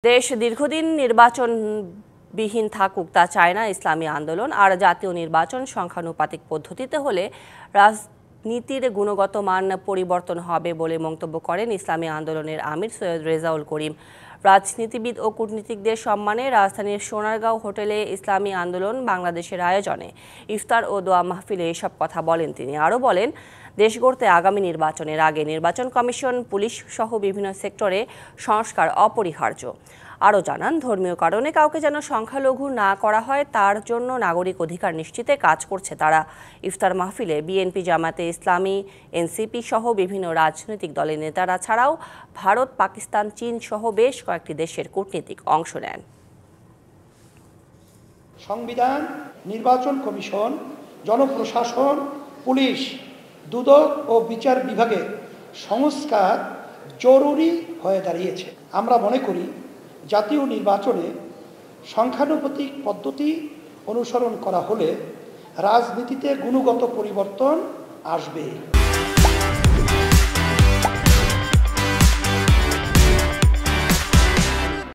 দেশ দীর্ঘদিন নির্বাচনবিহীন থাকুক তা চায় না ইসলামী আন্দোলন। আর জাতীয় নির্বাচন সংখ্যানুপাতিক পদ্ধতিতে হলে রাজনীতির গুণগত মান পরিবর্তন হবে বলে মন্তব্য করেন ইসলামী আন্দোলনের আমির সৈয়দ রেজাউল করিম। রাজনীতিবিদ ও কূটনীতিকদের সম্মানে রাজধানীর সোনারগাঁও হোটেলে ইসলামী আন্দোলন বাংলাদেশের আয়োজনে ইফতার ও দোয়া মাহফিলে এসব কথা বলেন তিনি। আরও বলেন, দেশ গড়তে আগামী নির্বাচনের আগে নির্বাচন কমিশন, পুলিশ সহ বিভিন্ন সেক্টরে সংস্কার অপরিহার্য। আরও জানান, ধর্মীয় কারণে কাউকে যেন সংখ্যালঘু না করা হয় তার জন্য নাগরিক অধিকার নিশ্চিতে কাজ করছে তারা। ইফতার মাহফিলে বিএনপি, জামায়াতে ইসলামী, এনসিপি সহ বিভিন্ন রাজনৈতিক দলের নেতারা ছাড়াও ভারত, পাকিস্তান, চীন সহ বেশ কয়েকটি দেশের কূটনীতিক অংশ নেন। সংবিধান, নির্বাচন কমিশন, জনপ্রশাসন, পুলিশ, দুদক ও বিচার বিভাগের সংস্কার জরুরি হয়ে দাঁড়িয়েছে। আমরা মনে করি জাতীয় নির্বাচনে সংখ্যানুপাতিক পদ্ধতি অনুসরণ করা হলে রাজনীতিতে গুণগত পরিবর্তন আসবে।